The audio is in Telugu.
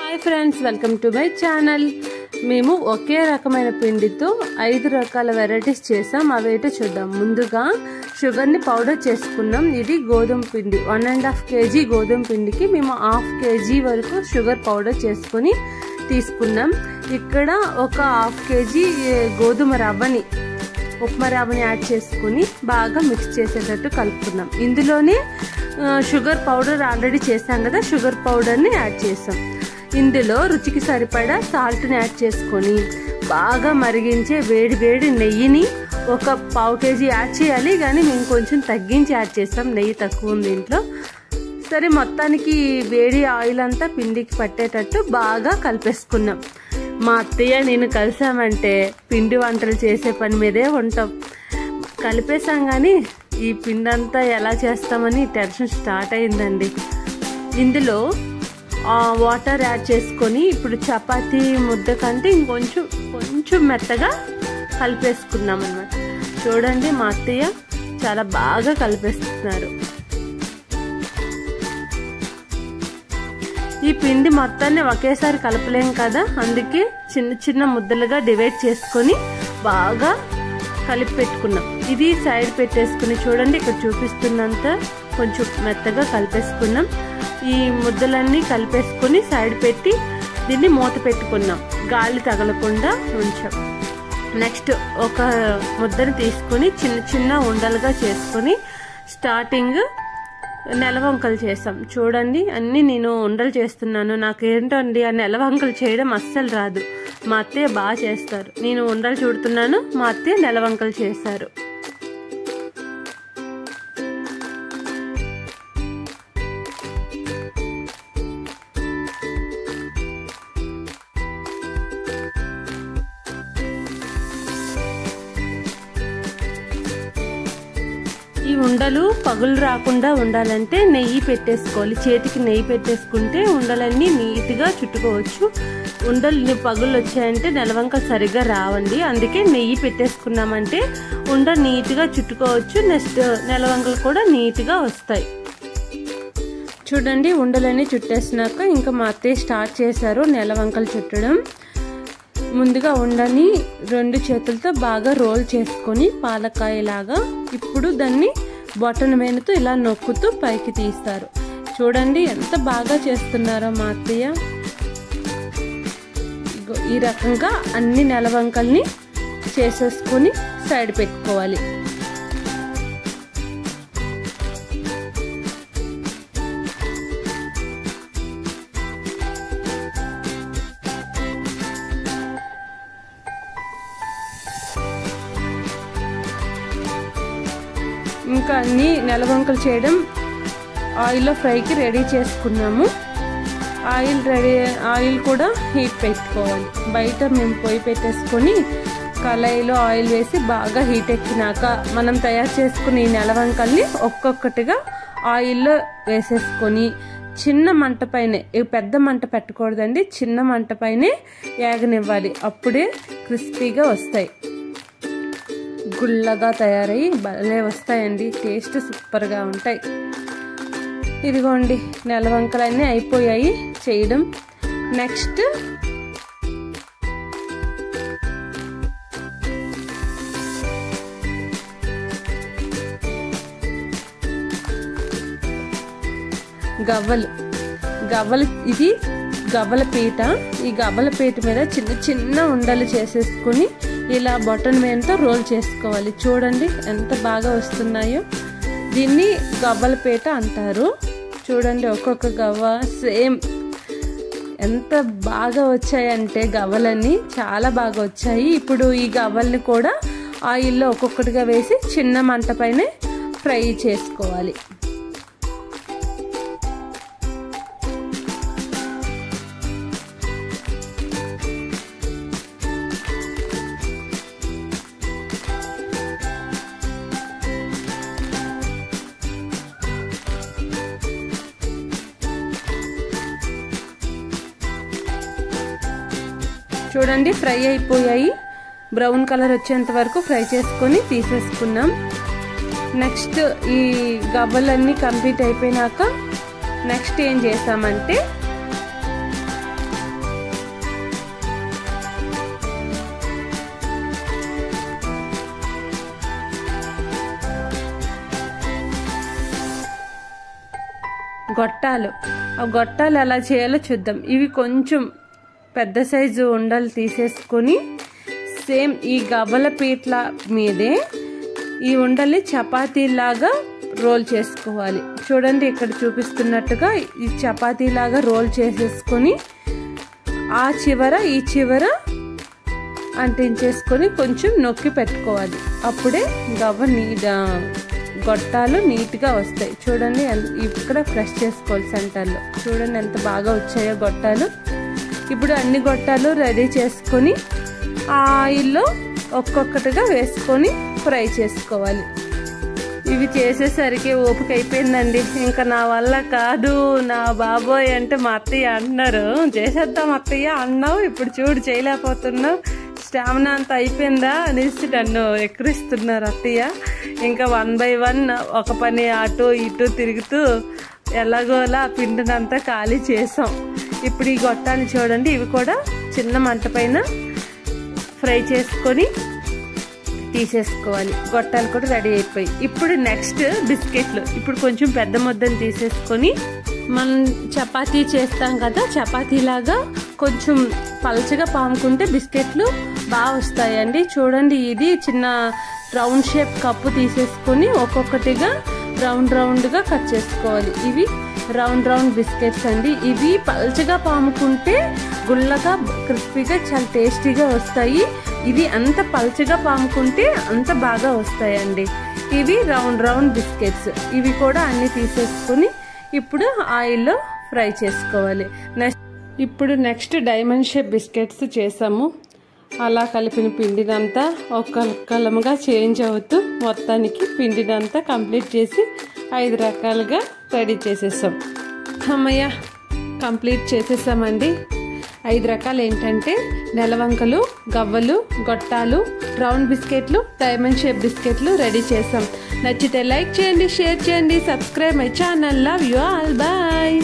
Hi friends, welcome to my channel. మేము ఒకే రకమైన పిండితో 5 రకాల వెరైటీస్ చేసాం. అవేటో చూద్దాం. ముందుగా షుగర్ని పౌడర్ చేసుకున్నాం. ఇది గోధుమ పిండి 1.5 kg గోధుమ పిండికి మేము 1/2 kg వరకు షుగర్ పౌడర్ చేసుకొని తీసుకున్నాం. ఇక్కడ ఒక 1/2 kg గోధుమ రవ్వని ఉప్మా రవ్వని యాడ్ చేసుకుని బాగా మిక్స్ చేసేటట్టు కలుపుకున్నాం. ఇందులోనే షుగర్ పౌడర్ ఆల్రెడీ చేసాం కదా, షుగర్ పౌడర్ని యాడ్ చేసాం. ఇందులో రుచికి సరిపడా సాల్ట్ని యాడ్ చేసుకొని బాగా మరిగించే వేడి వేడి నెయ్యిని ఒక 1/2 kg యాడ్ చేయాలి, కానీ మేము కొంచెం తగ్గించి యాడ్ చేస్తాం. నెయ్యి తక్కువ ఉంది ఇంట్లో. సరే, మొత్తానికి వేడి ఆయిల్ అంతా పిండికి పట్టేటట్టు బాగా కలిపేసుకున్నాం. మా అత్తయ్య నేను కలిసామంటే పిండి వంటలు చేసే పని మీదే ఉంటాం. కలిపేసాం, కానీ ఈ పిండి అంతా ఎలా చేస్తామని టెన్షన్ స్టార్ట్ అయిందండి. ఇందులో వాటర్ యాడ్ చేసుకొని ఇప్పుడు చపాతీ ముద్ద కంటే కొంచెం మెత్తగా కలిపేసుకున్నాం అన్నమాట. చూడండి, మా అత్తయ్య చాలా బాగా కలిపేస్తున్నారు. ఈ పిండి మొత్తాన్ని ఒకేసారి కలపలేం కదా, అందుకే చిన్న చిన్న ముద్దలుగా డివైడ్ చేసుకొని బాగా కలిపి పెట్టుకున్నాం. ఇది సైడ్ పెట్టేసుకుని చూడండి, ఇక్కడ చూపిస్తున్నంత కొంచెం మెత్తగా కలిపేసుకున్నాం. ఈ ముద్దలన్నీ కలిపేసుకుని సైడ్ పెట్టి దీన్ని మూత పెట్టుకున్నాం, గాలి తగలకుండా ఉంచాం. నెక్స్ట్ ఒక ముద్దని తీసుకొని చిన్న చిన్న ఉండలుగా చేసుకొని స్టార్టింగ్ నెలవంకలు చేసాం. చూడండి, అన్నీ నేను ఉండలు చేస్తున్నాను. నాకేంటండి ఆ నెలవంకలు చేయడం అస్సలు రాదు. మా అత్తయ్య బాగా చేస్తారు. నేను ఉండలు చూడుతున్నాను, మా అత్తయ్య నెలవంకలు చేశారు. ఈ ఉండలు పగులు రాకుండా ఉండాలంటే నెయ్యి పెట్టేసుకోవాలి. చేతికి నెయ్యి పెట్టేసుకుంటే ఉండలన్నీ నీట్గా చుట్టుకోవచ్చు. ఉండలు పగులు వచ్చాయంటే నెలవంకలు సరిగ్గా రావండి. అందుకే నెయ్యి పెట్టేసుకున్నామంటే ఉండ నీట్గా చుట్టుకోవచ్చు. నెక్స్ట్ నెలవంకలు కూడా నీట్గా వస్తాయి. చూడండి, ఉండలన్నీ చుట్టేసినాక ఇంకా మా అత్తయ్య స్టార్ట్ చేశారు నెలవంకలు చుట్టడం. ముందుగా ఉండని 2 చేతులతో బాగా రోల్ చేసుకొని పాలకాయలాగా, ఇప్పుడు దాన్ని బొటన వేలుతో ఇలా నొక్కుతూ పైకి తీస్తారు. చూడండి ఎంత బాగా చేస్తున్నారో మా అత్తయ్య. ఈ రకంగా అన్ని నెలవంకల్ని చేసేసుకొని సైడ్ పెట్టుకోవాలి. ఇంకా అన్ని నెలవంకలు చేయడం ఆయిల్లో ఫ్రైకి రెడీ చేసుకున్నాము. ఆయిల్ కూడా హీట్ పెట్టుకోవాలి. బయట మేము పొయ్యి పెట్టేసుకొని కళాయిలో ఆయిల్ వేసి బాగా హీట్ ఎక్కినాక మనం తయారు చేసుకుని ఈ నెలవంకల్ని ఒక్కొక్కటిగా ఆయిల్లో వేసేసుకొని చిన్న మంట పైనే, పెద్ద మంట పెట్టకూడదండి, చిన్న మంట పైనే ఏగనివ్వాలి. అప్పుడే క్రిస్పీగా వస్తాయి. గుల్లగా తయారయ్యి భలే వస్తాయండి. టేస్ట్ సూపర్గా ఉంటాయి. ఇదిగోండి, నెలవంకలన్నీ అయిపోయాయి చేయడం. నెక్స్ట్ గవ్వలు ఇది గవ్వల పీట. ఈ గవ్వల పీట మీద చిన్న చిన్న ఉండలు చేసేసుకుని ఇలా బొటన్ వేలుతో రోల్ చేసుకోవాలి. చూడండి ఎంత బాగా వస్తున్నాయో. దీన్ని గవ్వల పీట అంటారు. చూడండి, ఒక్కొక్క గవ్వ సేమ్ ఎంత బాగా వచ్చాయంటే గవ్వలన్నీ చాలా బాగా వచ్చాయి. ఇప్పుడు ఈ గవ్వల్ని కూడా ఆయిల్లో ఒక్కొక్కటిగా వేసి చిన్న మంట పైనే ఫ్రై చేసుకోవాలి. చూడండి, ఫ్రై అయిపోయాయి. బ్రౌన్ కలర్ వచ్చేంత వరకు ఫ్రై చేసుకొని తీసేసుకున్నాం. నెక్స్ట్ ఈ గవ్వలన్నీ కంప్లీట్ అయిపోయినాక నెక్స్ట్ ఏం చేసామంటే గొట్టాలు. ఆ గొట్టాలు ఎలా చేయాలో చూద్దాం. ఇవి కొంచెం పెద్ద సైజు ఉండలు తీసేసుకొని సేమ్ ఈ గవ్వల పీట్ల మీదే ఈ ఉండల్ని చపాతీలాగా రోల్ చేసుకోవాలి. చూడండి ఇక్కడ చూపిస్తున్నట్టుగా ఈ చపాతీలాగా రోల్ చేసేసుకొని ఆ చివర ఈ చివర అంటించేసుకొని కొంచెం నొక్కి పెట్టుకోవాలి. అప్పుడే గొట్టాలు నీట్గా వస్తాయి. చూడండి ఇక్కడ ఫ్రెష్ చేసుకోవాలి సెంటర్లో. చూడండి ఎంత బాగా వచ్చాయో గొట్టాలు. ఇప్పుడు అన్ని గొట్టాలు రెడీ చేసుకొని ఆయిల్లో ఒక్కొక్కటిగా వేసుకొని ఫ్రై చేసుకోవాలి. ఇవి చేసేసరికి ఓపిక అయిపోయిందండి. ఇంకా నా వల్ల కాదు నా బాబోయ్ అంటే మా అత్తయ్య అంటున్నారు, చేసేద్దాం అత్తయ్య అన్నావు, ఇప్పుడు చూడు చేయలేకపోతున్నావు, స్టామినా అంతా అయిపోయిందా అనేసి నన్ను ఎక్కిరిస్తున్నారు అత్తయ్య. ఇంకా 1 by 1 ఒక పని అటు ఇటు తిరుగుతూ ఎలాగోలా పిండినంతా ఖాళీ చేసాం. ఇప్పుడు ఈ గొట్టాలు చూడండి, ఇవి కూడా చిన్న మంట పైన ఫ్రై చేసుకొని తీసేసుకోవాలి. గొట్టాలు కూడా రెడీ అయిపోయి ఇప్పుడు నెక్స్ట్ బిస్కెట్లు. ఇప్పుడు కొంచెం పెద్ద ముద్దను తీసేసుకొని మనం చపాతీ చేస్తాం కదా, చపాతీలాగా కొంచెం పలచగా పాముకుంటే బిస్కెట్లు బాగా వస్తాయండి. చూడండి ఇది చిన్న రౌండ్ షేప్ కప్పు తీసేసుకొని ఒక్కొక్కటిగా రౌండ్గా కట్ చేసుకోవాలి. ఇవి రౌండ్ బిస్కెట్స్ అండి. ఇవి పల్చగా పాముకుంటే గుల్లగా క్రిస్పీగా చాలా టేస్టీగా వస్తాయి. ఇది అంత పల్చగా పాముకుంటే అంత బాగా వస్తాయండి. ఇవి రౌండ్ బిస్కెట్స్. ఇవి కూడా అన్ని తీసేసుకొని ఇప్పుడు ఆయిల్లో ఫ్రై చేసుకోవాలి. ఇప్పుడు నెక్స్ట్ డైమండ్ షేప్ బిస్కెట్స్ చేసాము. అలా కలిపిన పిండినంతా ఒక కలముగా చేంజ్ అవుతూ మొత్తానికి పిండినంతా కంప్లీట్ చేసి 5 రకాలుగా రెడీ చేసేసాం. అమ్మయ్య కంప్లీట్ చేసేసామండి. 5 రకాలు ఏంటంటే నెలవంకలు, గవ్వలు, గొట్టాలు, రౌండ్ బిస్కెట్లు, డైమండ్ షేప్ బిస్కెట్లు రెడీ చేసాం. నచ్చితే లైక్ చేయండి, షేర్ చేయండి, subscribe my channel. Love you all, bye.